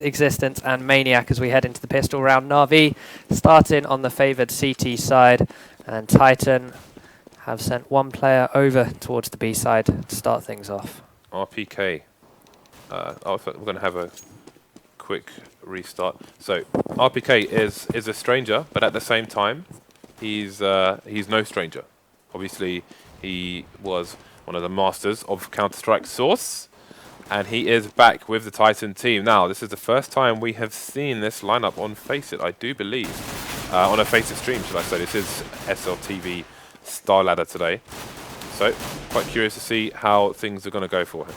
Existence and Maniac as we head into the pistol round. NaVi starting on the favoured CT side, and Titan have sent one player over towards the B side to start things off. RPK. We're going to have a quick restart. So RPK is a stranger, but at the same time, he's no stranger. Obviously, he was one of the masters of Counter-Strike Source, and he is back with the Titan team. Now, this is the first time we have seen this lineup on Faceit, I do believe. On a Faceit stream, should I say. This is SLTV StarLadder today. So, quite curious to see how things are going to go for him.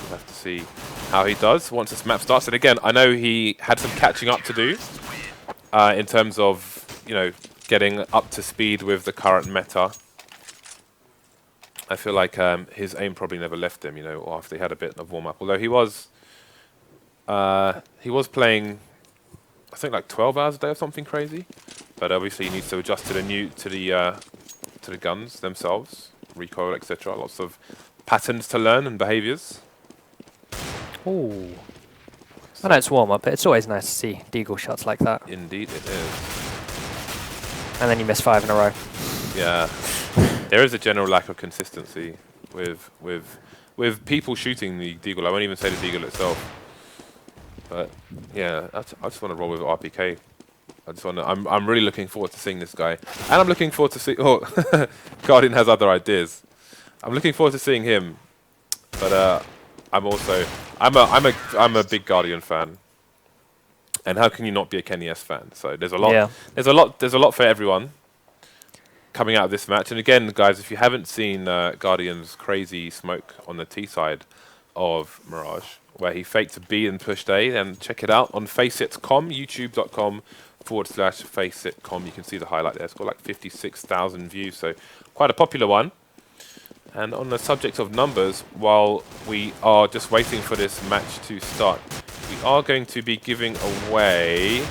We'll have to see how he does once this map starts. And again, I know he had some catching up to do in terms of, you know, getting up to speed with the current meta. I feel like his aim probably never left him, you know, or after he had a bit of warm-up. Although he was playing, I think, like 12 hours a day or something crazy. But obviously he needs to adjust to the guns themselves, recoil, etc. Lots of patterns to learn and behaviors. Ooh. I know it's warm-up, but it's always nice to see deagle shots like that. Indeed it is. And then you miss 5 in a row. Yeah. There is a general lack of consistency with people shooting the deagle. I won't even say the deagle itself. But yeah, I just want to roll with RPK. I'm really looking forward to seeing this guy, and I'm looking forward to see. Oh, Guardian has other ideas. I'm looking forward to seeing him, but I'm a big Guardian fan. And how can you not be a Kenny S fan? So there's a lot. Yeah. There's a lot for everyone coming out of this match. And again, guys, if you haven't seen Guardian's crazy smoke on the T side of Mirage, where he faked a B and pushed A, then check it out on Faceit.com, youtube.com/Faceit.com. You can see the highlight there. It's got like 56,000 views, so quite a popular one. And on the subject of numbers, while we are just waiting for this match to start, we are going to be giving away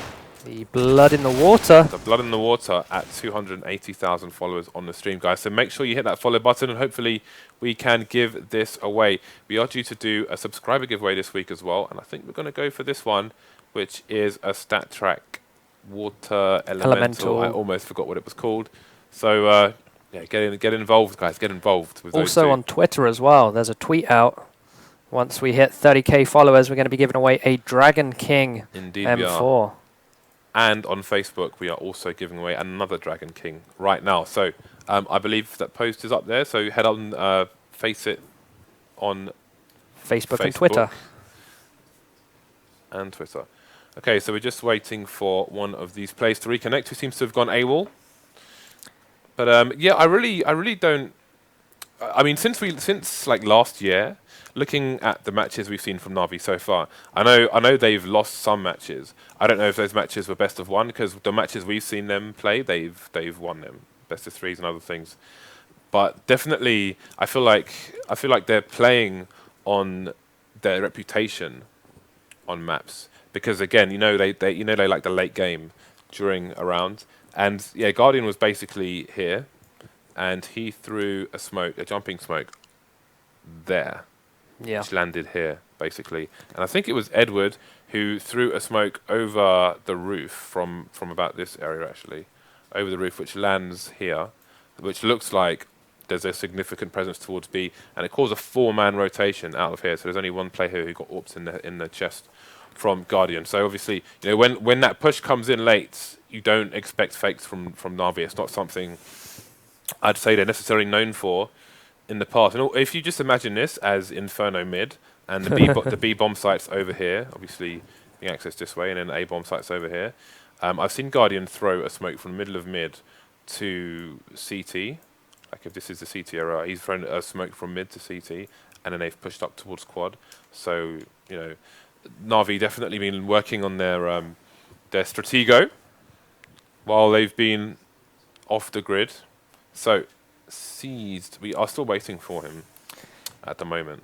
The blood in the water. the blood in the water at 280,000 followers on the stream, guys. So make sure you hit that follow button, and hopefully we can give this away. We are due to do a subscriber giveaway this week as well, and I think we're going to go for this one, which is a stat track water elemental. I almost forgot what it was called. So yeah, get involved, guys. Get involved with Also those two. on Twitter as well. There's a tweet out. Once we hit 30k followers, we're going to be giving away a Dragon King Indeed M4. we are. And on Facebook, we are also giving away another Dragon King right now. So I believe that post is up there. So head on Faceit on Facebook and Twitter. And Twitter. Okay, so we're just waiting for one of these players to reconnect, who seems to have gone AWOL. But yeah, I really don't. I mean, since like last year, looking at the matches we've seen from NaVi so far, I know they've lost some matches. I don't know if those matches were best of one, because the matches we've seen them play, they've won them, best of threes and other things. But definitely, I feel like they're playing on their reputation on maps, because again, they like the late game during a round. And yeah, Guardian was basically here, and he threw a jumping smoke there, which landed here, basically. And I think it was Edward who threw a smoke over the roof from about this area, actually, over the roof, which lands here, which looks like there's a significant presence towards B, and it caused a 4-man rotation out of here. So there's only one player here who got AWP'd in the chest from Guardian. So obviously, when that push comes in late, you don't expect fakes from NaVi. It's not something I'd say they're necessarily known for in the past. And if you just imagine this as Inferno mid, and the B bomb sites over here, obviously being accessed this way, and then A bomb sites over here. I've seen Guardian throw a smoke from the middle of mid to CT. Like if this is the CT area, he's thrown a smoke from mid to CT, and then they've pushed up towards quad. So NaVi definitely been working on their stratego while they've been off the grid. So seized. We are still waiting for him at the moment.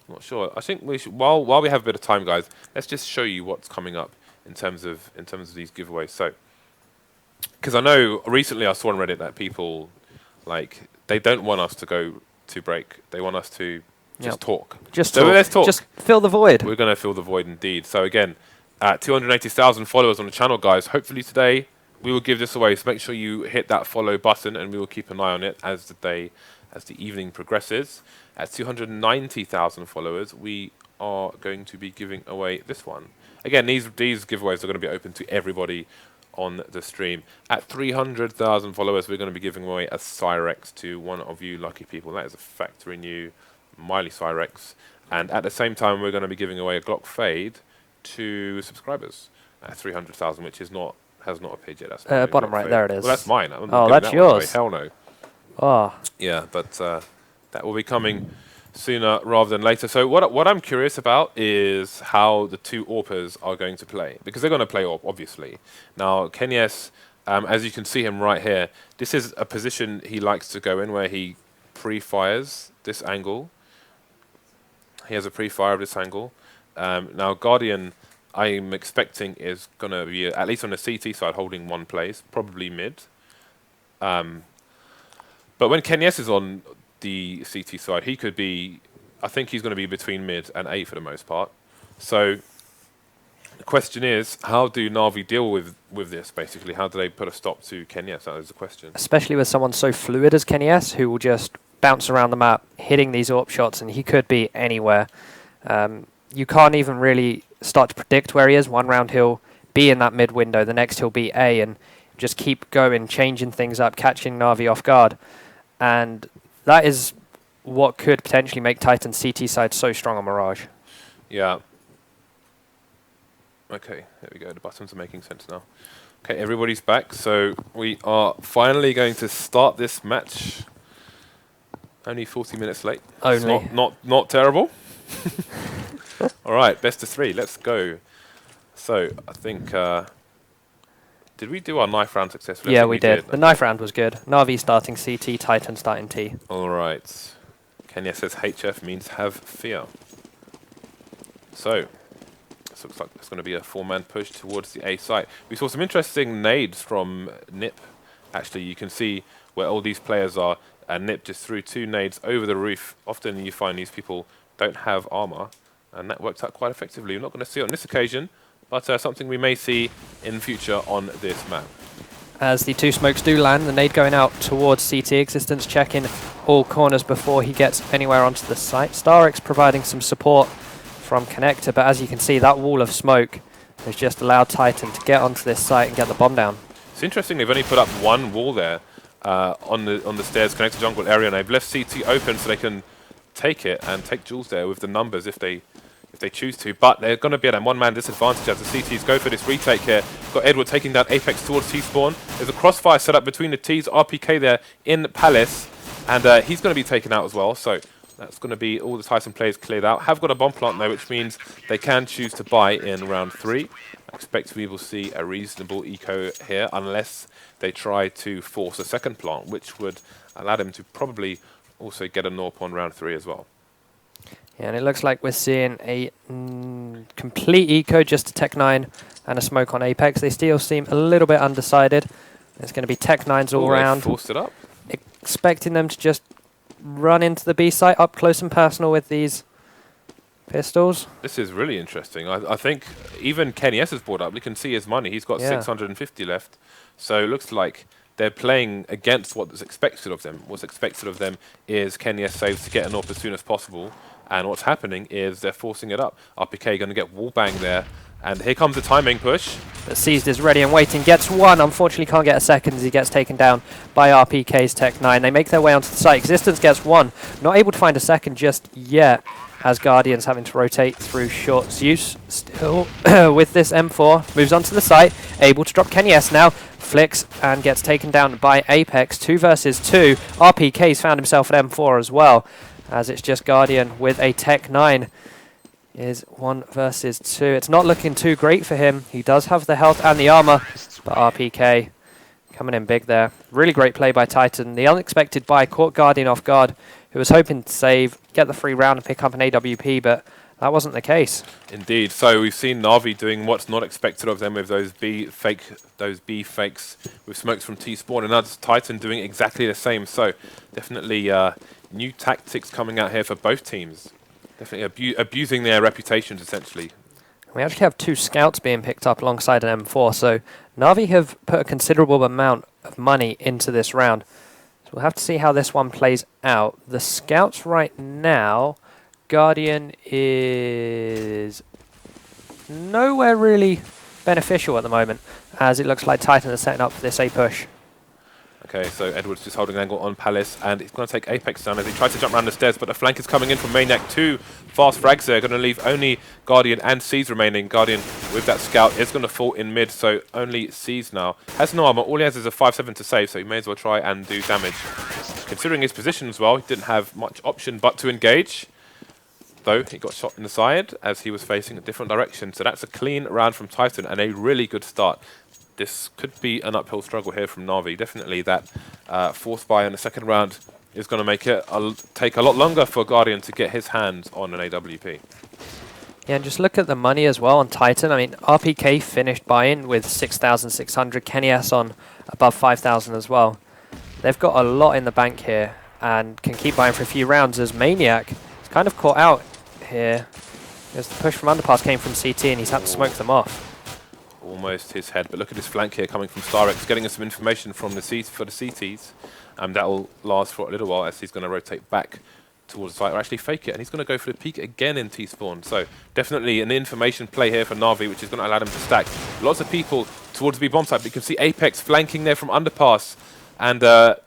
Not sure. I think we should, while we have a bit of time, guys, let's just show you what's coming up in terms of these giveaways. So, because I know recently I saw on Reddit that people they don't want us to go to break. They want us to Just talk. Just so talk. let's talk. Just fill the void. We're going to fill the void indeed. So again, at 280,000 followers on the channel, guys. Hopefully today we will give this away. So make sure you hit that follow button, and we will keep an eye on it as the evening progresses. At 290,000 followers, we are going to be giving away this one. Again, these giveaways are going to be open to everybody on the stream. At 300,000 followers, we're going to be giving away a Cyrex to one of you lucky people. That is a factory new Miley Cyrex. And at the same time, we're going to be giving away a Glock Fade to subscribers at 300,000, which has not appeared yet. That's bottom right, there it is. Well, that's mine. I'm Oh, not that's giving that one away. yours. Hell no. Oh. Yeah, but that will be coming sooner rather than later. So what I'm curious about is how the two AWPers are going to play, because they're going to play AWP, obviously. Now, Kenyes, as you can see him right here, this is a position he likes to go in where he pre-fires this angle. He has a pre-fire of this angle. Now, Guardian, I'm expecting, is going to be, at least on the CT side, holding one place, probably mid. But when Kenyes is on the CT side, he could be, I think he's going to be between mid and A for the most part. So the question is, how do NaVi deal with this, basically? How do they put a stop to Kenyes? That is the question. Especially with someone so fluid as Kenyes, who will just bounce around the map, hitting these AWP shots, and he could be anywhere. You can't even really start to predict where he is. One round he'll be in that mid window, the next he'll be A, and just keep going, changing things up, catching NaVi off guard. And that is what could potentially make Titan's CT side so strong on Mirage. Yeah. Okay, there we go. The buttons are making sense now. Okay, everybody's back. So we are finally going to start this match. Only 40 minutes late. Only. It's not terrible. All right, best of three. Let's go. So I think... did we do our knife round successfully? Yeah, we did. The knife round was good. NaVi starting CT, Titan starting T. All right. Kenya says HF means have fear. So this looks like it's going to be a four-man push towards the A site. We saw some interesting nades from Nip. Actually, you can see where all these players are, and Nip just threw two nades over the roof. Often you find these people don't have armor, and that worked out quite effectively. We're not going to see it on this occasion, but something we may see in future on this map. As the two smokes do land, the nade going out towards CT. Existence checking all corners before he gets anywhere onto the site. StarX providing some support from Connector, but as you can see, that wall of smoke has just allowed Titan to get onto this site and get the bomb down. It's interesting, they've only put up one wall there on the stairs, Connector jungle area, and they've left CT open so they can take it and take Jules there with the numbers if they choose to, but they're going to be at a one-man disadvantage as the CTs go for this retake here. Got Edward taking down Apex towards T-spawn. There's a crossfire set up between the Ts, RPK there in Palace, and he's going to be taken out as well, so that's going to be all the Tyson players cleared out. Have got a bomb plant though, which means they can choose to buy in round 3. I expect we will see a reasonable eco here, unless they try to force a second plant, which would allow them to probably also get a NORP on round 3 as well. Yeah, and it looks like we're seeing a complete eco, just a Tech-9 and a smoke on Apex. They still seem a little bit undecided. There's going to be Tech-9s all around. Forced it up. Expecting them to just run into the B site up close and personal with these pistols. This is really interesting. I think even Kenny S has brought up. You can see his money. He's got 650 left. So it looks like they're playing against what is expected of them. What's expected of them is Kenny S saves to get an AWP as soon as possible. And what's happening is they're forcing it up. RPK going to get wallbang there. And here comes the timing push. But Seized is ready and waiting. Gets one. Unfortunately can't get a second as he gets taken down by RPK's Tech-9. They make their way onto the site. Existence gets one. Not able to find a second just yet, as Guardian's having to rotate through short. Zeus still with this M4. Moves onto the site. Able to drop Kenny S now. Flicks and gets taken down by Apex. 2 versus 2. RPK's found himself at M4 as well, as it's just Guardian with a Tech-9. Is 1 versus 2. It's not looking too great for him. He does have the health and the armor, but RPK coming in big there. Really great play by Titan. The unexpected buy caught Guardian off guard, who was hoping to save, get the free round and pick up an AWP, but that wasn't the case. Indeed. So we've seen NaVi doing what's not expected of them with those B fakes with smokes from T-spawn, and that's Titan doing exactly the same. So definitely new tactics coming out here for both teams. Definitely abusing their reputations, essentially. We actually have 2 scouts being picked up alongside an M4, so NaVi have put a considerable amount of money into this round. So we'll have to see how this one plays out. The scouts right now, Guardian is nowhere really beneficial at the moment, as it looks like Titan are setting up for this A push. Okay, so Edwards just holding an angle on Palace, and he's going to take Apex down as he tries to jump around the stairs, but the flank is coming in from Maniac. 2 fast frags there, going to leave only Guardian and C's remaining. Guardian with that scout is going to fall in mid, so only C's now. Has no armor, all he has is a 5-7 to save, so he may as well try and do damage. Considering his position as well, he didn't have much option but to engage. Though he got shot in the side as he was facing a different direction. So that's a clean round from Titan and a really good start. This could be an uphill struggle here from NaVi. Definitely that force buy in the second round is going to make it take a lot longer for Guardian to get his hands on an AWP. Yeah, and just look at the money as well on Titan. I mean, RPK finished buy-in with 6,600. Kenny S on above 5,000 as well. They've got a lot in the bank here and can keep buying for a few rounds, as Maniac is kind of caught out here. As the push from underpass came from CT and he's had to smoke them off. Almost his head, but look at his flank here coming from StarX, getting us some information from the CTs. That will last for a little while as he's going to rotate back towards the site, or actually fake it, and he's going to go for the peek again in T-spawn. So definitely an information play here for NaVi, which is going to allow them to stack. Lots of people towards the B-bomb site, but you can see Apex flanking there from underpass, and the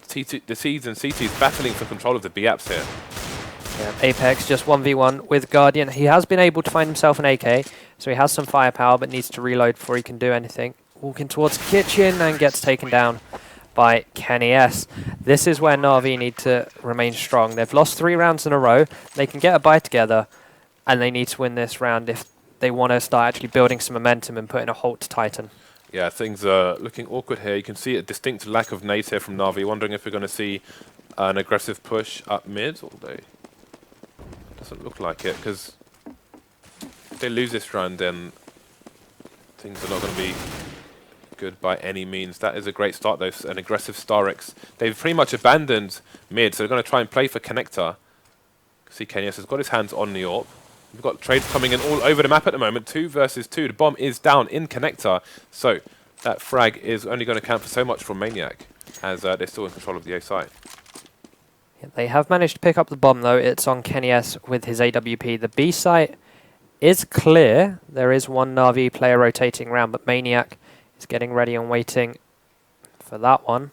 C's and CTs battling for control of the B-apps here. Yeah, Apex just 1v1 with Guardian. He has been able to find himself an AK, so he has some firepower, but needs to reload before he can do anything. Walking towards the kitchen and gets taken down by Kenny S. This is where NaVi need to remain strong. They've lost 3 rounds in a row. They can get a buy together, and they need to win this round if they want to start actually building some momentum and putting a halt to Titan. Yeah, things are looking awkward here. You can see a distinct lack of nades here from NaVi. Wondering if we're going to see an aggressive push up mid all day. Doesn't look like it, because if they lose this round, then things are not going to be good by any means. That is a great start, though, an aggressive StarX. They've pretty much abandoned mid, so they're going to try and play for Connector. See, Kenyas has got his hands on the AWP. We've got trades coming in all over the map at the moment. 2 versus 2. The bomb is down in Connector, so that frag is only going to count for so much from Maniac, as they're still in control of the A site. They have managed to pick up the bomb, though. It's on Kenny S with his AWP. The B site is clear. There is one NaVi player rotating around, but Maniac is getting ready and waiting for that one.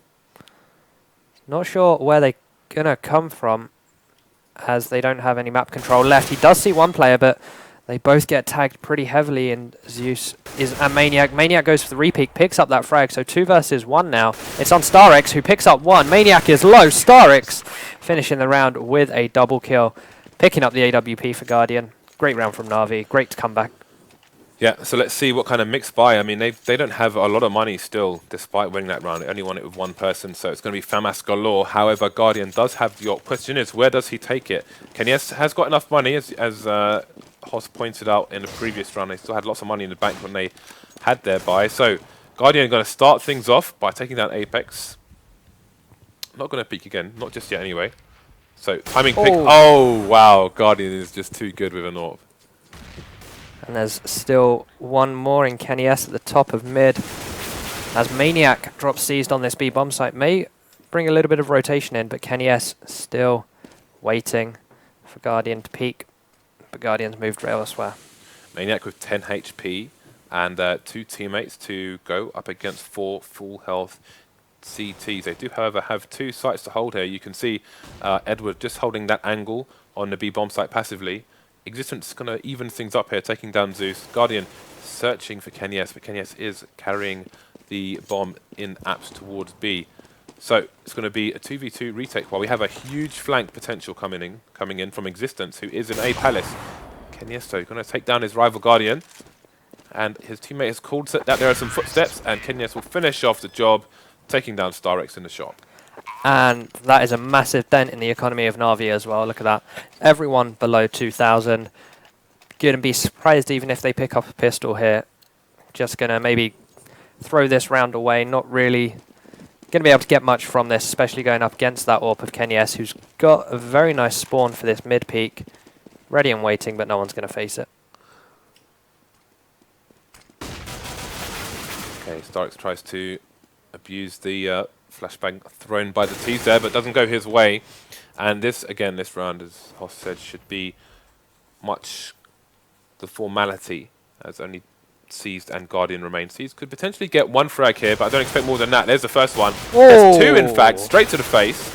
Not sure where they're going to come from, as they don't have any map control left. He does see one player, but they both get tagged pretty heavily, and Zeus is a Maniac. Maniac goes for the repeat, picks up that frag, so 2 versus 1 now. It's on StarX, who picks up 1. Maniac is low. StarX finishing the round with a double kill, picking up the AWP for Guardian. Great round from NaVi. Great to come back. Yeah, so let's see what kind of mix buy. I mean, they don't have a lot of money still, despite winning that round. They only won it with 1 person, so it's going to be FAMAS galore. However, Guardian does have the AWP. Question is, where does he take it? Kenyes has got enough money, as Hoss pointed out in the previous round. They still had lots of money in the bank when they had their buy. So Guardian are going to start things off by taking down Apex. Not going to peek again, not just yet anyway. So timing pick. Oh, wow. Guardian is just too good with an AWP. And there's still one more in Kenny S at the top of mid. As Maniac drops seized on this B bomb site, may bring a little bit of rotation in, but Kenny S still waiting for Guardian to peek. But Guardian's moved elsewhere. Maniac with 10 HP and 2 teammates to go up against 4 full health CTs. They do, however, have 2 sites to hold here. You can see Edward just holding that angle on the B bomb site passively. Existence is going to even things up here, taking down Zeus. Guardian searching for Kenyes, but Kenyes is carrying the bomb in apps towards B. So it's going to be a 2v2 retake while we have a huge flank potential coming in from Existence, who is in A Palace. Kenyes, though, going to take down his rival Guardian. And his teammate has called that there are some footsteps, and Kenyes will finish off the job, taking down StarX in the shop. And that is a massive dent in the economy of NaVi as well. Look at that. Everyone below 2,000. Going to be surprised even if they pick up a pistol here. Just going to maybe throw this round away. Not really going to be able to get much from this, especially going up against that AWP of KennyS, who's got a very nice spawn for this mid peak. Ready and waiting, but no one's going to face it. Okay, Starix tries to abuse the flashbang thrown by the T's there, but doesn't go his way. And this, again, this round, as Hoss said, should be much the formality, as only Seized and Guardian remain. Seized could potentially get one frag here, but I don't expect more than that. There's the first one. There's two, in fact, straight to the face.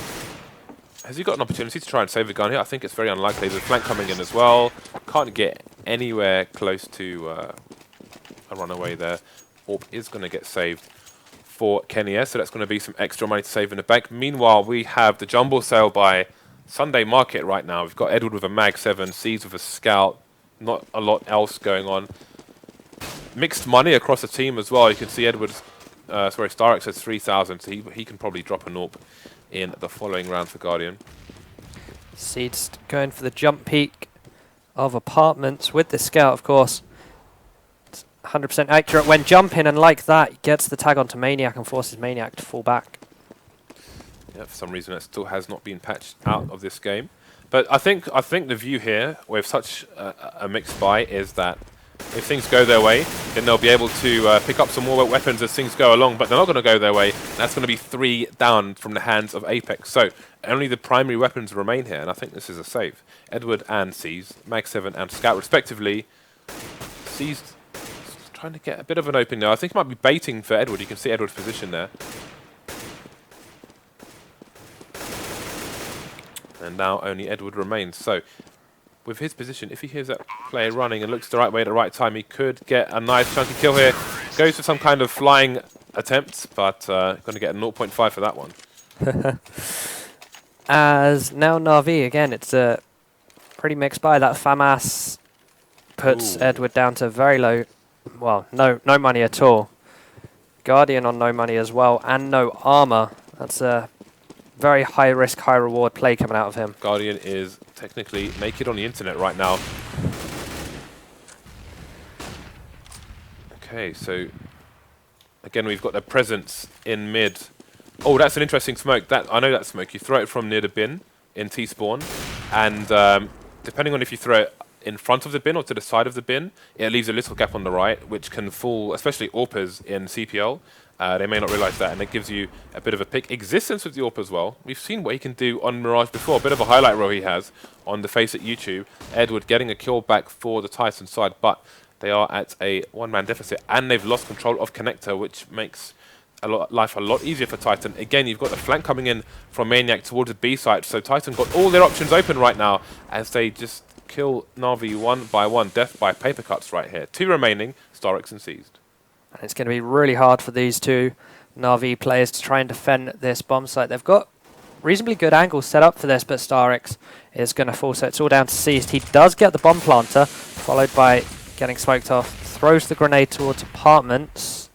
Has he got an opportunity to try and save the gun here? I think it's very unlikely. There's a flank coming in as well. Can't get anywhere close to a runaway there. AWP is going to get saved for KennyS, so that's going to be some extra money to save in the bank. Meanwhile, we have the jumble sale by Sunday Market right now. We've got Edward with a Mag 7, Seized with a Scout. Not a lot else going on. Mixed money across the team as well. You can see Starix has 3,000, so he can probably drop an AWP in the following round for Guardian. Seeds going for the jump peak of apartments with the Scout, of course. 100% accurate when jumping, and like that, he gets the tag onto Maniac and forces Maniac to fall back. Yeah, for some reason, that still has not been patched out of this game. But I think the view here, with such a mixed buy, is that if things go their way, then they'll be able to pick up some more weapons as things go along, but they're not going to go their way. That's going to be 3 down from the hands of Apex. So only the primary weapons remain here, and I think this is a save. Edward and Seized, Mag 7 and Scout respectively. Seized trying to get a bit of an opening there. I think he might be baiting for Edward. You can see Edward's position there. And now only Edward remains. So with his position, if he hears that player running and looks the right way at the right time, he could get a nice chunky kill here. Goes for some kind of flying attempt, but going to get a 0.5 for that one. As now NaVi, again, it's a pretty mixed buy. That FAMAS puts Edward down to very low, well, no money at all. Guardian on no money as well, and no armor. That's a very high risk, high reward play coming out of him. Guardian is technically naked on the internet right now. Okay, so again we've got the presence in mid. Oh, that's an interesting smoke. I know that smoke. You throw it from near the bin in T-spawn, and depending on if you throw it in front of the bin or to the side of the bin, it leaves a little gap on the right, which can fool, especially AWPers in CPL. They may not realize that, and it gives you a bit of a pick. Existence with the AWP as well. We've seen what he can do on Mirage before. A bit of a highlight reel he has on the Faceit YouTube. Edward getting a kill back for the Titan side, but they are at a one-man deficit, and they've lost control of Connector, which makes life a lot easier for Titan. Again, you've got the flank coming in from Maniac towards the B side, so Titan got all their options open right now as they just kill NaVi one by one. Death by paper cuts right here. 2 remaining, Starix and Seized. And it's going to be really hard for these two NaVi players to try and defend this bomb site. They've got reasonably good angles set up for this, but Starix is going to fall, so it's all down to Seized. He does get the bomb planter, followed by getting smoked off, throws the grenade towards apartments,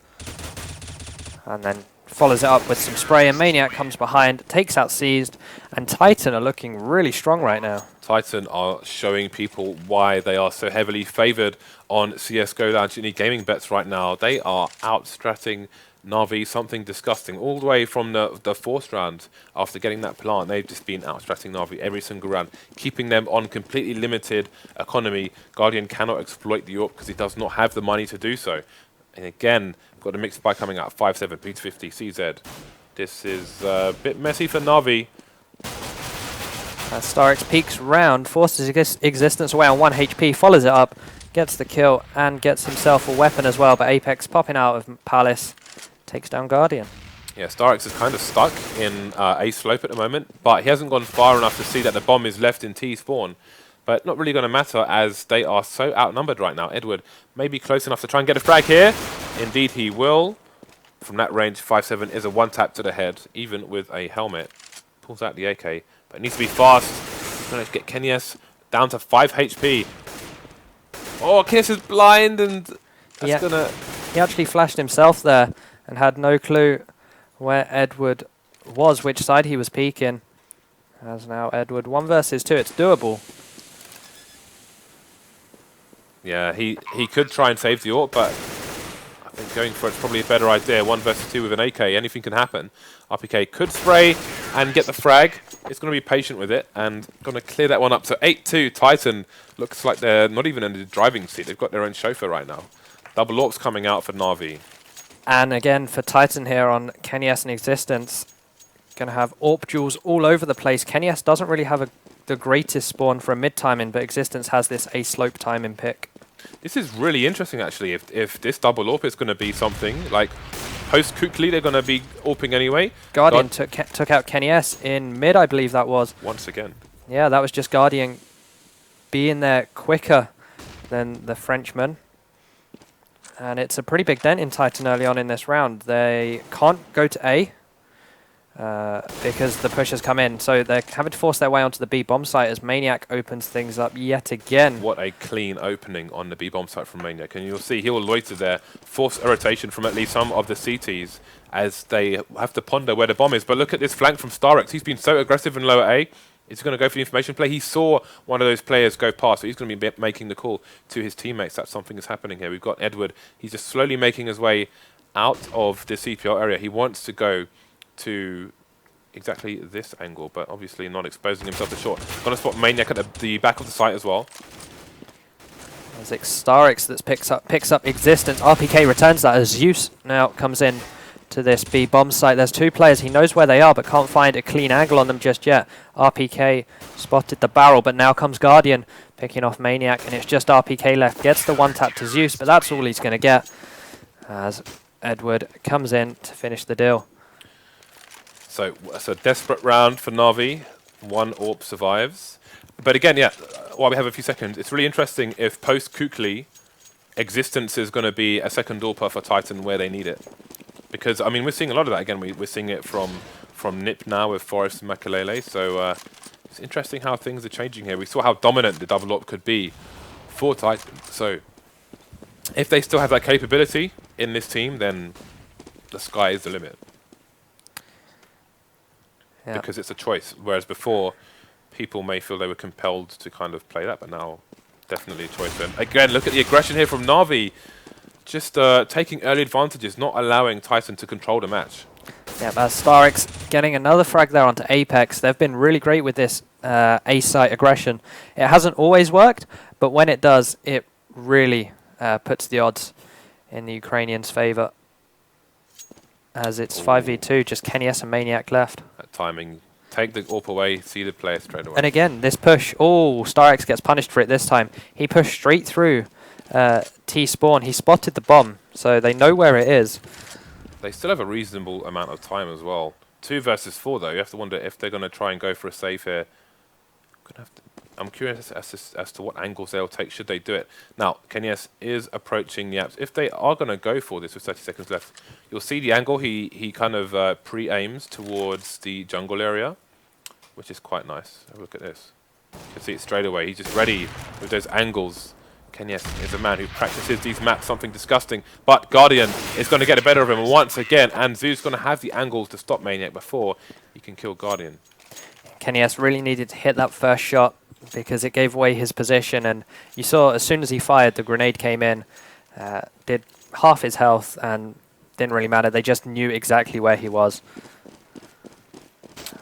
and then follows it up with some spray, and Maniac comes behind, takes out Seized, and Titan are looking really strong right now. Titan are showing people why they are so heavily favoured on CSGO StarLadder gaming bets right now. They are outstratting NaVi, something disgusting. All the way from the fourth round, after getting that plant, they've just been outstratting NaVi every single round, keeping them on completely limited economy. Guardian cannot exploit the AWP because he does not have the money to do so. And again, got a mixed buy coming out, 5-7, P250, CZ. This is a bit messy for NaVi. Starix peeks round, forces existence away on 1 HP, follows it up, gets the kill, and gets himself a weapon as well, but Apex popping out of Palace, takes down Guardian. Yeah, Starix is kind of stuck in A slope at the moment, but he hasn't gone far enough to see that the bomb is left in T spawn. But not really going to matter as they are so outnumbered right now. Edward may be close enough to try and get a frag here. Indeed he will. From that range, 5-7 is a one-tap to the head, even with a helmet. Pulls out the AK. But it needs to be fast. Going to get KennyS down to 5 HP. Oh, KennyS is blind, and that's gonna... He actually flashed himself there and had no clue where Edward was, which side he was peeking. As now Edward 1 versus 2. It's doable. Yeah, he could try and save the AWP, but I think going for it's probably a better idea. 1 versus 2 with an AK, anything can happen. RPK could spray and get the frag. It's going to be patient with it and going to clear that one up. So 8-2, Titan looks like they're not even in the driving seat. They've got their own chauffeur right now. Double AWPs coming out for NaVi. And again, for Titan here on Kenny S and Existence, going to have AWP duels all over the place. Kenny S doesn't really have the greatest spawn for a mid-timing, but Existence has this A-slope timing pick. This is really interesting, actually. If this double AWP is going to be something like post-Kukli, they're going to be AWPing anyway. Guardian took out Kenny S in mid, I believe that was. Once again. Yeah, that was just Guardian being there quicker than the Frenchman. And it's a pretty big dent in Titan early on in this round. They can't go to A because the push has come in. So they're having to force their way onto the B bomb site as Maniac opens things up yet again. What a clean opening on the B bomb site from Maniac. And you'll see he'll loiter there, force a rotation from at least some of the CTs as they have to ponder where the bomb is. But look at this flank from Starx. He's been so aggressive in lower A. He's going to go for the information play. He saw one of those players go past, so he's going to be making the call to his teammates that something is happening here. We've got Edward. He's just slowly making his way out of the CPL area. He wants to go to exactly this angle, but obviously not exposing himself to short. Going to spot Maniac at the back of the site as well. There's Starx that picks up Existence. RPK returns that as Zeus now comes in to this B bomb site. There's 2 players. He knows where they are, but can't find a clean angle on them just yet. RPK spotted the barrel, but now comes Guardian picking off Maniac, and it's just RPK left. Gets the 1-tap to Zeus, but that's all he's going to get as Edward comes in to finish the deal. So it's a desperate round for NaVi. 1 AWP survives. But again, yeah, while we have a few seconds, it's really interesting if post-Kukli, Existence is going to be a second AWPer for Titan where they need it. Because, I mean, we're seeing a lot of that. Again, we're seeing it from NiP now with Forest and Makalele. So it's interesting how things are changing here. We saw how dominant the double AWP could be for Titan. So if they still have that capability in this team, then the sky is the limit. Yeah. Because it's a choice. Whereas before, people may feel they were compelled to kind of play that, but now definitely a choice. And again, look at the aggression here from NaVi. Just taking early advantages, not allowing Titan to control the match. Yeah, that's Starx getting another frag there onto Apex. They've been really great with this A-site aggression. It hasn't always worked, but when it does, it really puts the odds in the Ukrainians' favour. As it's 5v2, just Kenny S and Maniac left. That timing. Take the AWP away, see the player straight away. And again, this push. Oh, Starx gets punished for it this time. He pushed straight through T-spawn. He spotted the bomb, so they know where it is. They still have a reasonable amount of time as well. 2 versus 4, though. You have to wonder if they're going to try and go for a save here. I'm curious as to what angles they'll take should they do it. Now, Kenny S is approaching the apps. If they are going to go for this with 30 seconds left, you'll see the angle. He kind of pre-aims towards the jungle area, which is quite nice. Have a look at this. You can see it straight away. He's just ready with those angles. Kenny S is a man who practices these maps, something disgusting. But Guardian is going to get the better of him once again, and Zeus is going to have the angles to stop Maniac before he can kill Guardian. Kenny S really needed to hit that first shot because it gave away his position, and you saw as soon as he fired, the grenade came in, did half his health, and didn't really matter. They just knew exactly where he was.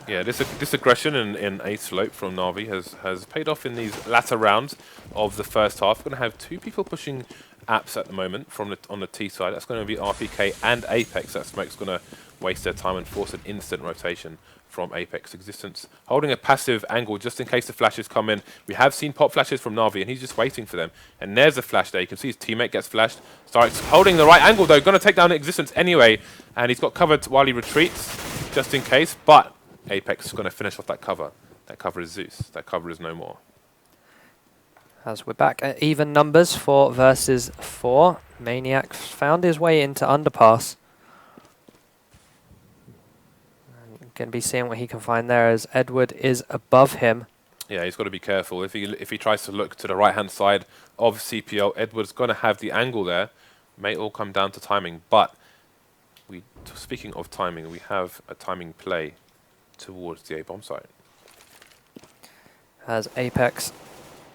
Yeah, this aggression in A-slope from NaVi has paid off in these latter rounds of the first half. We're going to have 2 people pushing apps at the moment on the T side. That's going to be RPK and Apex. That smoke's going to waste their time and force an instant rotation from Apex. Existence holding a passive angle just in case the flashes come in. We have seen pop flashes from NaVi, and he's just waiting for them. And there's a flash there. You can see his teammate gets flashed. Starts holding the right angle, though. Going to take down Existence anyway. And he's got covered while he retreats, just in case. But Apex is going to finish off that cover. That cover is Zeus. That cover is no more. As we're back at even numbers, 4 versus 4. Maniac found his way into underpass. Going to be seeing what he can find there as Edward is above him. Yeah, he's got to be careful. If he tries to look to the right-hand side of CPL, Edward's going to have the angle there. May all come down to timing. But speaking of timing, we have a timing play towards the A-bomb site. As Apex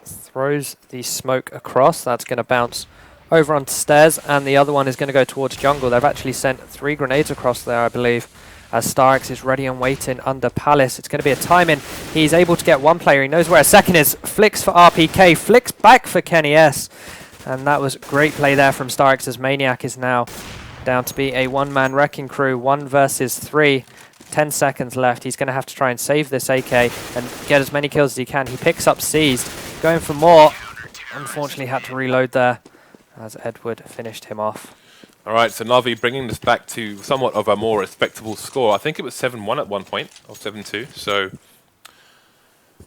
throws the smoke across, that's going to bounce over onto stairs, and the other one is going to go towards jungle. They've actually sent 3 grenades across there, I believe, as StarX is ready and waiting under Palace. It's going to be a time-in. He's able to get one player. He knows where a second is. Flicks for RPK. Flicks back for Kenny S. And that was great play there from StarX, as Maniac is now down to be a one-man wrecking crew. 1 versus 3. 10 seconds left. He's going to have to try and save this AK and get as many kills as he can. He picks up Seized. Going for more. Unfortunately had to reload there as Edward finished him off. All right, so NaVi bringing this back to somewhat of a more respectable score. I think it was 7-1 at one point, or 7-2. So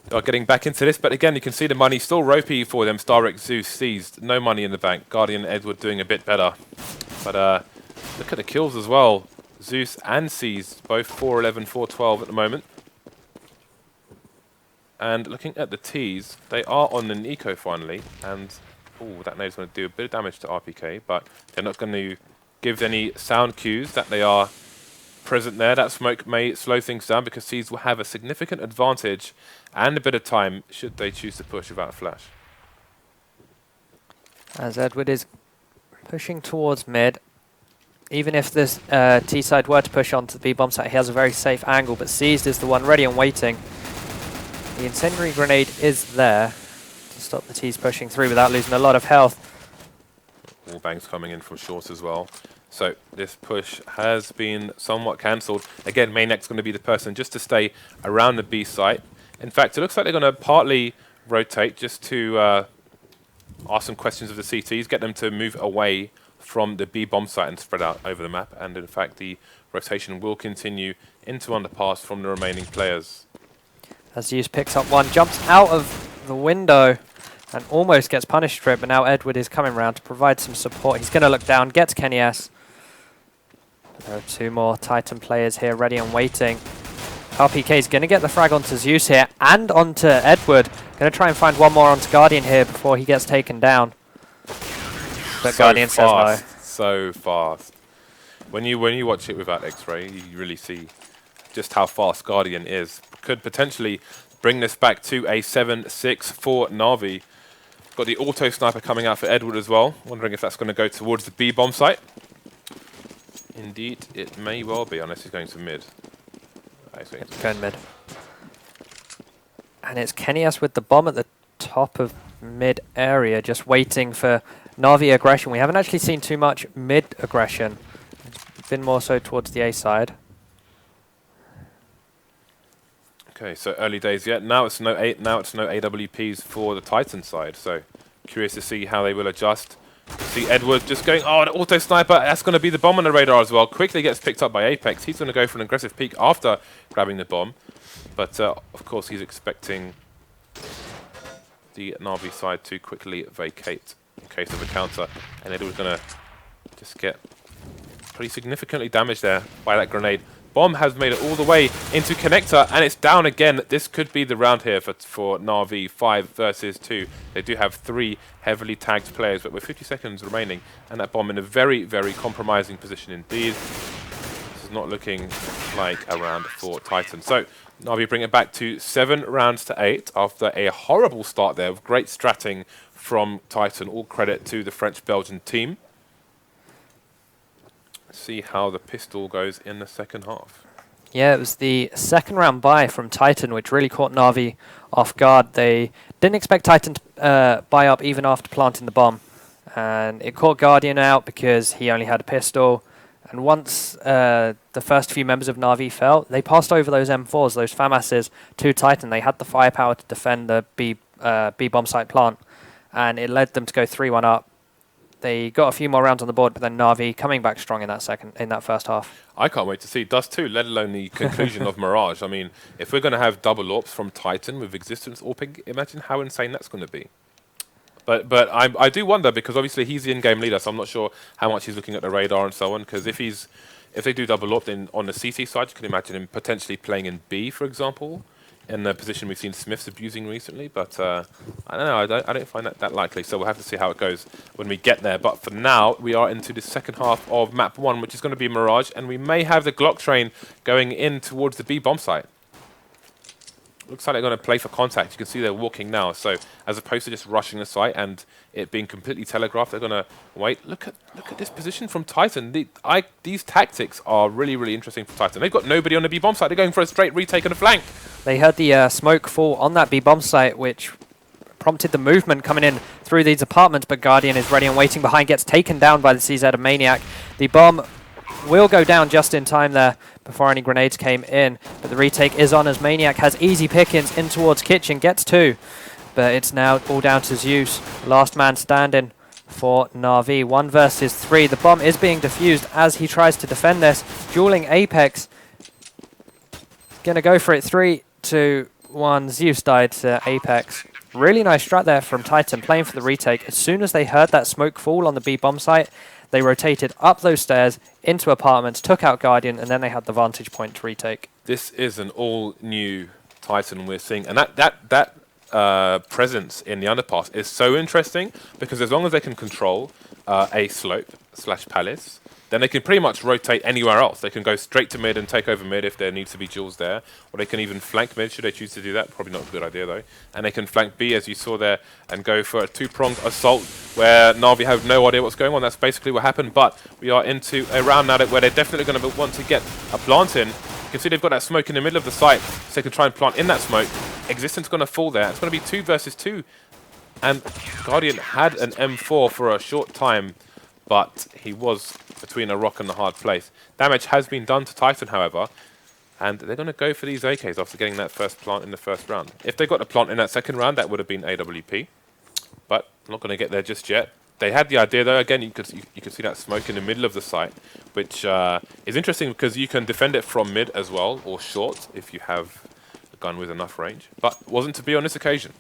they are getting back into this. But again, you can see the money still ropey for them. StarX, Zeus, Seized. No money in the bank. Guardian, Edward doing a bit better. But look at the kills as well. Zeus and Seized, both 4-11, 4-12 at the moment. And looking at the Ts, they are on an eco finally. And oh, that nade's going to do a bit of damage to RPK, but they're not going to give any sound cues that they are present there. That smoke may slow things down because Seeds will have a significant advantage and a bit of time should they choose to push without a flash. As Edward is pushing towards mid, even if this T side were to push onto the B bomb site, he has a very safe angle, but Seized is the one ready and waiting. The incendiary grenade is there to stop the T's pushing through without losing a lot of health. All bangs coming in from short as well. So this push has been somewhat cancelled. Again, Maniac's going to be the person just to stay around the B site. In fact, it looks like they're going to partly rotate just to ask some questions of the CTs, get them to move away from the B bomb site and spread out over the map. And in fact, the rotation will continue into underpass from the remaining players. As Zeus picks up one, jumps out of the window and almost gets punished for it, but now Edward is coming around to provide some support. He's going to look down, gets Kenny S. There are 2 more Titan players here ready and waiting. RPK is going to get the frag onto Zeus here and onto Edward. Going to try and find one more onto Guardian here before he gets taken down. But So Guardian says no. So fast. When you watch it without X-ray, you really see just how fast Guardian is. Could potentially bring this back to a 7-6 for NaVi. Got the auto sniper coming out for Edward as well. Wondering if that's going to go towards the B bomb site. Indeed, it may well be, unless he's going to mid. Going mid. And it's Kenny S with the bomb at the top of mid area, just waiting for NaVi aggression. We haven't actually seen too much mid aggression. It's been more so towards the A side. Okay, so early days yet. Now it's no AWPs for the Titan side. So curious to see how they will adjust. See Edward just going, oh, an auto sniper. That's going to be the bomb on the radar as well. Quickly gets picked up by Apex. He's going to go for an aggressive peek after grabbing the bomb. But of course, he's expecting the NaVi side to quickly vacate in case of a counter. And Edward's going to just get pretty significantly damaged there by that grenade. Bomb has made it all the way into connector, and it's down again. This could be the round here for NaVi, 5 versus 2. They do have 3 heavily tagged players, but with 50 seconds remaining, and that bomb in a very, very compromising position indeed. This is not looking like a round for Titan. So NaVi bring it back to 7 rounds to 8 after a horrible start there with great stratting from Titan. All credit to the French-Belgian team. See how the pistol goes in the second half. Yeah, it was the second round buy from Titan, which really caught NaVi off guard. They didn't expect Titan to buy up even after planting the bomb. And it caught Guardian out because he only had a pistol. And once the first few members of NaVi fell, they passed over those M4s, those FAMASs, to Titan. They had the firepower to defend the B bomb site plant. And it led them to go 3-1 up. They got a few more rounds on the board, but then NaVi coming back strong in that first half. I can't wait to see Dust 2, let alone the conclusion of Mirage. I mean, if we're going to have double AWPs from Titan with Existence AWPing, imagine how insane that's going to be. But I do wonder, because obviously he's the in-game leader, so I'm not sure how much he's looking at the radar and so on, because if they do double AWP, then on the CT side, you can imagine him potentially playing in B, for example, in the position we've seen Smiths abusing recently, but I don't know, I don't find that likely, so we'll have to see how it goes when we get there. But for now, we are into the second half of map 1, which is going to be Mirage, and we may have the Glock train going in towards the B bomb site. Looks like they're going to play for contact. You can see they're walking now. So as opposed to just rushing the site and it being completely telegraphed, they're going to wait. Look at this position from Titan. These tactics are really, really interesting for Titan. They've got nobody on the B bomb site. They're going for a straight retake on the flank. They heard the smoke fall on that B bomb site, which prompted the movement coming in through these apartments, but Guardian is ready and waiting behind, gets taken down by the CZ of Maniac. The bomb will go down just in time there before any grenades came in, but the retake is on as Maniac has easy pickings in towards Kitchen, gets 2, but it's now all down to Zeus, last man standing for NaVi. 1 versus 3. The bomb is being defused as he tries to defend this, dueling Apex. Gonna go for it. 3, 2, 1. Zeus died to Apex. Really nice strat there from Titan, playing for the retake. As soon as they heard that smoke fall on the B bomb site, they rotated up those stairs into apartments, took out Guardian, and then they had the vantage point to retake. This is an all-new Titan we're seeing, and that presence in the underpass is so interesting because as long as they can control a slope/palace, then they can pretty much rotate anywhere else. They can go straight to mid and take over mid if there needs to be duels there, or they can even flank mid should they choose to do that. Probably not a good idea though. And they can flank B as you saw there and go for a 2-pronged assault where NaVi have no idea what's going on. That's basically what happened, but we are into a round now where they're definitely going to want to get a plant in. You can see they've got that smoke in the middle of the site, so they can try and plant in that smoke. Existence going to fall there. It's going to be 2 versus 2. And Guardian had an M4 for a short time, but he was between a rock and a hard place. Damage has been done to Titan, however, and they're going to go for these AKs after getting that first plant in the first round. If they got a plant in that second round, that would have been AWP, but not going to get there just yet. They had the idea, though. Again, you could see that smoke in the middle of the site, which is interesting because you can defend it from mid as well, or short, if you have a gun with enough range, but wasn't to be on this occasion.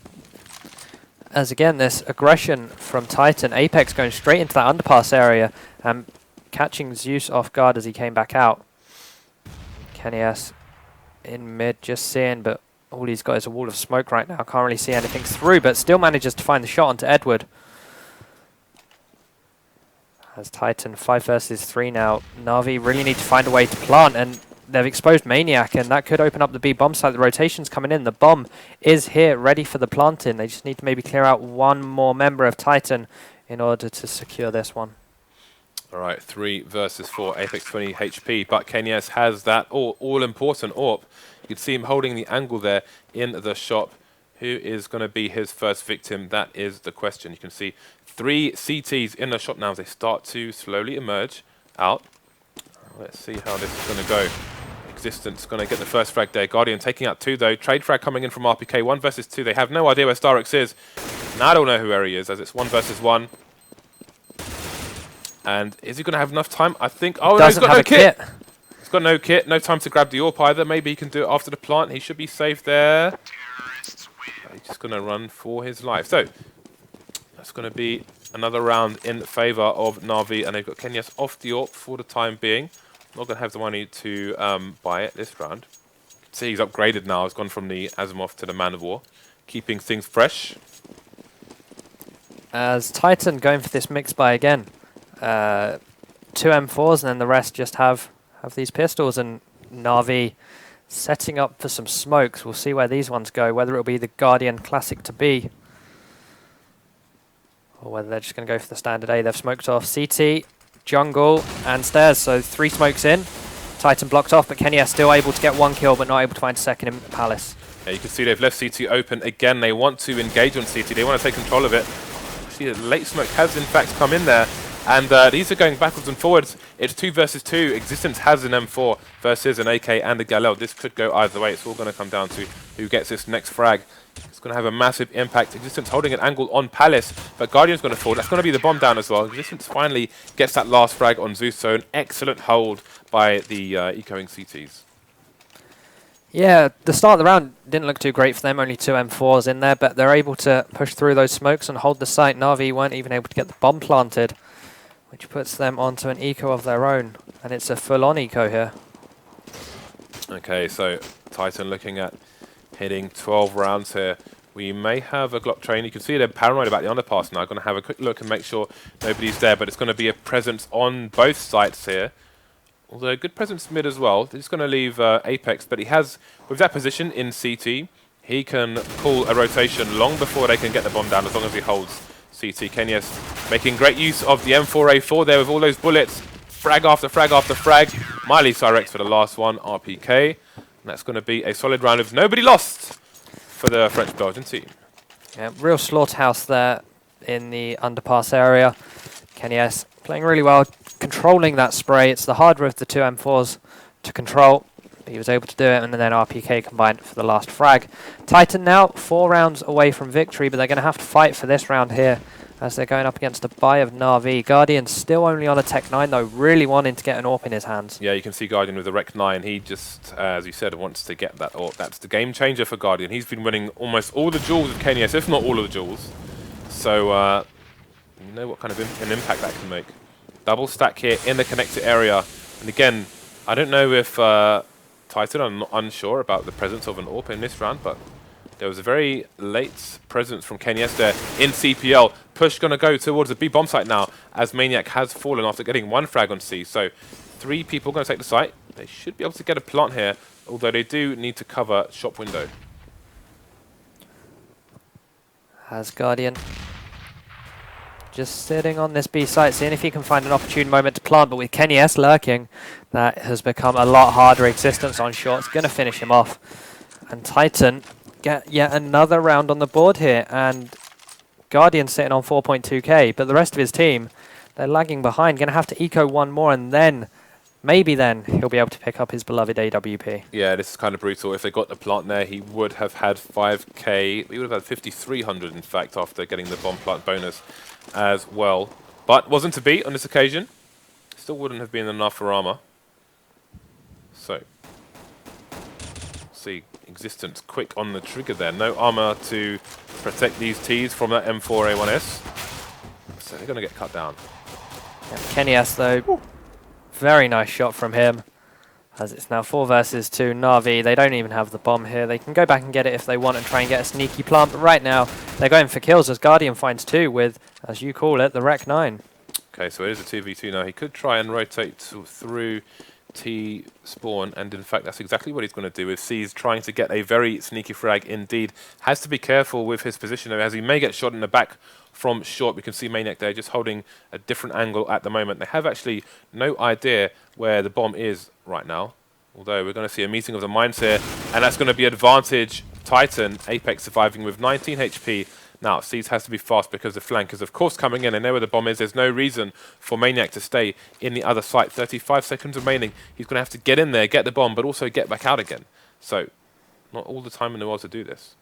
As again, this aggression from Titan, Apex going straight into that underpass area, catching Zeus off guard as he came back out. Kenny S in mid, just seeing, but all he's got is a wall of smoke right now. Can't really see anything through, but still manages to find the shot onto Edward. As Titan 5 versus 3 now, NaVi really need to find a way to plant, and they've exposed Maniac, and that could open up the B bomb site. The rotation's coming in. The bomb is here, ready for the planting. They just need to maybe clear out one more member of Titan in order to secure this one. All right, 3 versus 4, Apex 20 HP, but Kenyes has that all-important AWP. You can see him holding the angle there in the shop. Who is going to be his first victim? That is the question. You can see 3 CTs in the shop now as they start to slowly emerge out. Let's see how this is going to go. Existence going to get the first frag there. Guardian taking out 2 though. Trade frag coming in from RPK. 1 versus 2. They have no idea where Starix is. Now I don't know who he is as it's 1 versus 1. And is he going to have enough time? I think... Oh, no, he's got no kit. He's got no kit. No time to grab the AWP either. Maybe he can do it after the plant. He should be safe there. He's just going to run for his life. So, that's going to be another round in favour of NaVi. And they've got Kenyas off the AWP for the time being. Not going to have the money to buy it this round. You can see he's upgraded now. He's gone from the Asimov to the Man of War. Keeping things fresh. As Titan going for this mix buy again. 2 M4s and then the rest just have these pistols, and NaVi setting up for some smokes. We'll see where these ones go, whether it'll be the Guardian Classic to B or whether they're just going to go for the standard A. They've smoked off CT, jungle and stairs, so 3 smokes in. Titan blocked off, but Kenya still able to get 1 kill but not able to find a second in Palace. Yeah, you can see they've left CT open again. They want to engage on CT. They want to take control of it. See, the late smoke has in fact come in there. And these are going backwards and forwards. It's 2 versus 2. Existence has an M4 versus an AK and a Galil. This could go either way. It's all going to come down to who gets this next frag. It's going to have a massive impact. Existence holding an angle on Palace, but Guardian's going to fall. That's going to be the bomb down as well. Existence finally gets that last frag on Zeus, so an excellent hold by the ecoing CTs. Yeah, the start of the round didn't look too great for them. Only 2 M4s in there, but they're able to push through those smokes and hold the site. NaVi weren't even able to get the bomb planted, which puts them onto an eco of their own, and it's a full-on eco here. Okay, so Titan looking at hitting 12 rounds here. We may have a Glock train. You can see they're paranoid about the underpass now. Going to have a quick look and make sure nobody's there, but it's going to be a presence on both sites here. Although a good presence mid as well. He's going to leave Apex, but he has, with that position in CT, he can call a rotation long before they can get the bomb down, as long as he holds CT. Kenyes making great use of the M4A4 there with all those bullets. Frag after frag after frag. Miley Cyrex for the last one, RPK. And that's going to be a solid round with nobody lost for the French-Belgian team. Yeah, real slaughterhouse there in the underpass area. Kenyes playing really well, controlling that spray. It's the harder of the two M4s to control. He was able to do it, and then RPK combined for the last frag. Titan now 4 rounds away from victory, but they're going to have to fight for this round here as they're going up against a buy of NaVi. Guardian still only on a Tech 9 though, really wanting to get an AWP in his hands. Yeah, you can see Guardian with the Rec 9. He just, as you said, wants to get that AWP. That's the game changer for Guardian. He's been winning almost all the duels with Kenyes, if not all of the duels. So, you know what kind of an impact that can make. Double stack here in the connector area. And again, I don't know if Titan, I'm not unsure about the presence of an AWP in this round, but there was a very late presence from Kenyes there in CPL. Push going to go towards the B bomb site now, as Maniac has fallen after getting 1 frag on C. So 3 people going to take the site. They should be able to get a plant here, although they do need to cover shop window. Has Guardian just sitting on this B site, seeing if he can find an opportune moment to plant, but with Kenyes lurking, that has become a lot harder. Existence on short, it's going to finish him off. And Titan get yet another round on the board here, and Guardian sitting on 4.2k, but the rest of his team, they're lagging behind. Going to have to eco 1 more, and then, maybe then, he'll be able to pick up his beloved AWP. Yeah, this is kind of brutal. If they got the plant there, he would have had 5k. He would have had 5,300, in fact, after getting the bomb plant bonus as well. But wasn't to be on this occasion. Still wouldn't have been enough for armor. So, see, Existence quick on the trigger there. No armor to protect these Ts from that M4A1S. So they're going to get cut down. Yeah, Kenyes though, very nice shot from him. As it's now 4 versus 2. NaVi, they don't even have the bomb here. They can go back and get it if they want and try and get a sneaky plant. But right now, they're going for kills as Guardian finds 2 with, as you call it, the Rec 9. Okay, so it is a 2v2 now. He could try and rotate through T spawn, and in fact, that's exactly what he's going to do. If C's trying to get a very sneaky frag indeed. Has to be careful with his position though, as he may get shot in the back from short. We can see Maniac there just holding a different angle at the moment. They have actually no idea where the bomb is right now, although we're going to see a meeting of the minds here, and that's going to be advantage Titan. Apex surviving with 19 HP. Now, C's has to be fast because the flank is, of course, coming in. They know where the bomb is. There's no reason for Maniac to stay in the other site. 35 seconds remaining. He's going to have to get in there, get the bomb, but also get back out again. So, not all the time in the world to do this.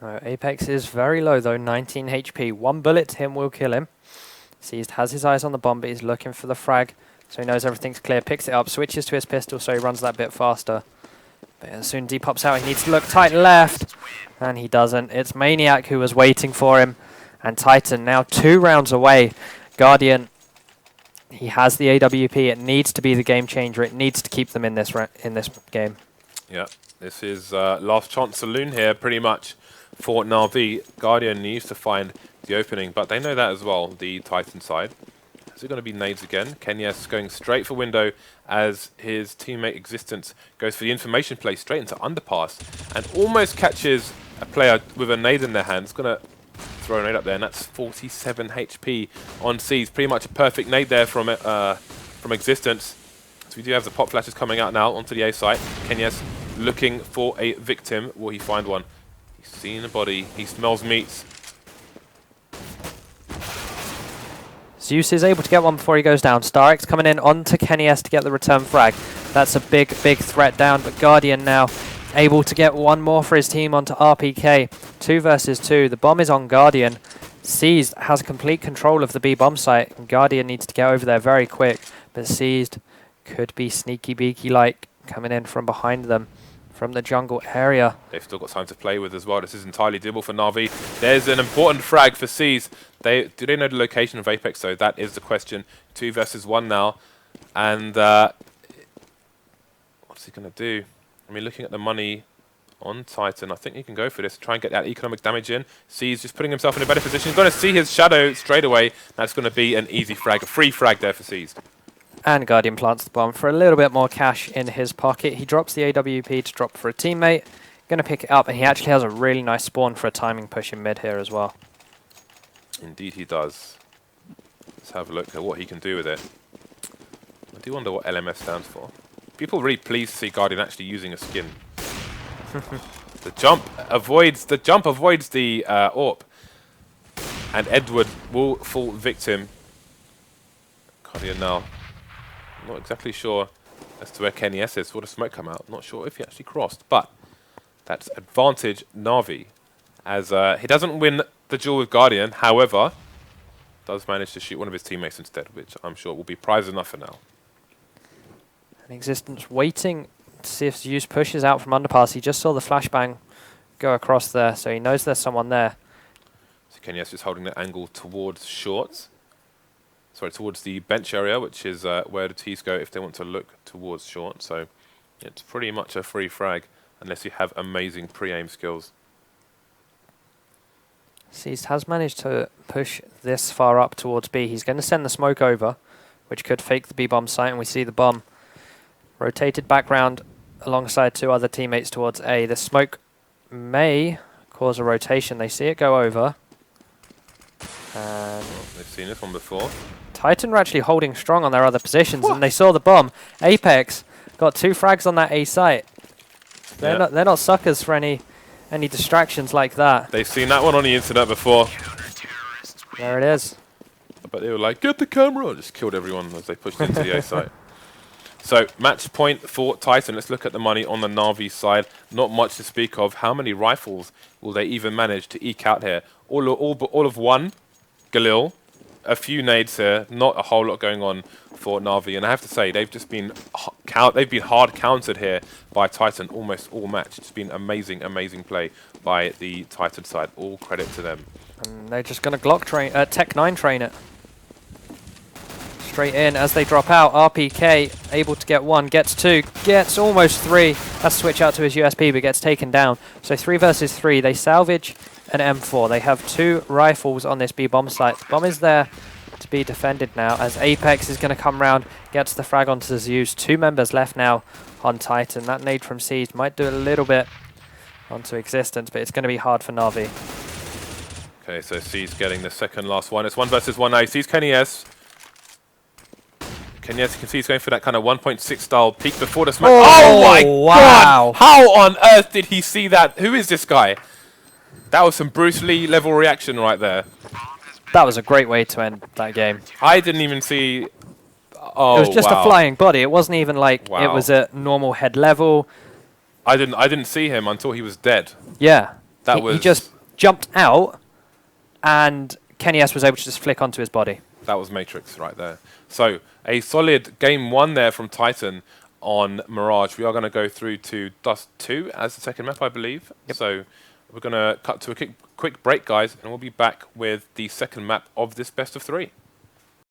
No, Apex is very low, though. 19 HP. 1 bullet to him will kill him. Seized has his eyes on the bomb, but he's looking for the frag. So he knows everything's clear. Picks it up, switches to his pistol, so he runs that bit faster. But as soon as he pops out, he needs to look tight left. And he doesn't. It's Maniac who was waiting for him. And Titan now 2 rounds away. Guardian, he has the AWP. It needs to be the game changer. It needs to keep them in this game. Yeah, this is last chance saloon here, pretty much, for NaVi. Guardian needs to find the opening, but they know that as well, the Titan side. Is it going to be nades again? Kenyes going straight for window as his teammate Existence goes for the information play straight into underpass and almost catches a player with a nade in their hands. Going to throw a nade up there, and that's 47 HP on C's. Pretty much a perfect nade there from Existence. So we do have the pop flashes coming out now onto the A site. Kenyes looking for a victim. Will he find one? He's seen a body. He smells meats. Zeus is able to get one before he goes down. StarX coming in onto Kenyes to get the return frag. That's a big threat down, but Guardian now able to get 1 more for his team onto RPK. 2 versus 2. The bomb is on Guardian. Seized has complete control of the B bomb site, and Guardian needs to get over there very quick. But Seized could be sneaky beaky like coming in from behind them from the jungle area. They've still got time to play with as well. This is entirely doable for NaVi. There's an important frag for C's. Do they know the location of Apex though? That is the question. 2 versus 1 now. And what's he going to do? I mean, looking at the money on Titan, I think he can go for this. Try and get that economic damage in. C's just putting himself in a better position. He's going to see his shadow straight away. That's going to be an easy frag, a free frag there for C's. And Guardian plants the bomb for a little bit more cash in his pocket. He drops the AWP to drop for a teammate. going to pick it up, and he actually has a really nice spawn for a timing push in mid here as well. Indeed he does. Let's have a look at what he can do with it. I do wonder what LMS stands for. People are really pleased to see Guardian actually using a skin. The jump avoids the AWP. And Edward will fall victim. Guardian now. Not exactly sure as to where Kenny S is. Saw the smoke come out. Not sure if he actually crossed, but that's advantage NaVi, as he doesn't win the duel with Guardian. However, does manage to shoot one of his teammates instead, which I'm sure will be prize enough for now. And Existence waiting to see if Zeus pushes out from underpass. He just saw the flashbang go across there, so he knows there's someone there. So Kenny S is holding the angle towards shorts. Sorry, towards the bench area, which is where the T's go if they want to look towards short. So it's pretty much a free frag unless you have amazing pre-aim skills. Seized has managed to push this far up towards B. He's going to send the smoke over, which could fake the B-bomb site, and we see the bomb rotated back round alongside 2 other teammates towards A. The smoke may cause a rotation. They see it go over. And they've seen this one before. Titan were actually holding strong on their other positions, and they saw the bomb. Apex got 2 frags on that A site. They're not suckers for any distractions like that. They've seen that one on the internet before. There it is. But they were like, get the camera! And just killed everyone as they pushed into the A site. So, match point for Titan. Let's look at the money on the NaVi side. Not much to speak of. How many rifles will they even manage to eke out here? All of one, Galil. A few nades here. Not a whole lot going on for NaVi. And I have to say, they've just been hard countered here by Titan almost all match. It's been amazing, amazing play by the Titan side. All credit to them. And they're just going to Glock train, Tech 9 train it. Straight in as they drop out. RPK able to get 1, gets 2, gets almost 3. Has to switch out to his USP, but gets taken down. So 3 versus 3. They salvage an M4. They have 2 rifles on this B bomb site. The bomb is there to be defended now as Apex is going to come round, gets the frag onto Zeus. 2 members left now on Titan. That nade from Siege might do a little bit onto Existence, but it's going to be hard for NaVi. Okay, so C's getting the second last one. It's 1 versus 1 now. He sees Kenny S. Kenny S, you can see he's going for that kind of 1.6 style peek before the smoke. Oh my wow. God! How on earth did he see that? Who is this guy? That was some Bruce Lee level reaction right there. That was a great way to end that game. I didn't even see... Oh, it was just a flying body. It wasn't even like it was at normal head level. I didn't see him until he was dead. Yeah. He just jumped out, and Kenny S was able to just flick onto his body. That was Matrix right there. So, a solid game 1 there from Titan on Mirage. We are going to go through to Dust 2 as the second map, I believe. Yep. So, we're going to cut to a quick break, guys, and we'll be back with the second map of this best of 3.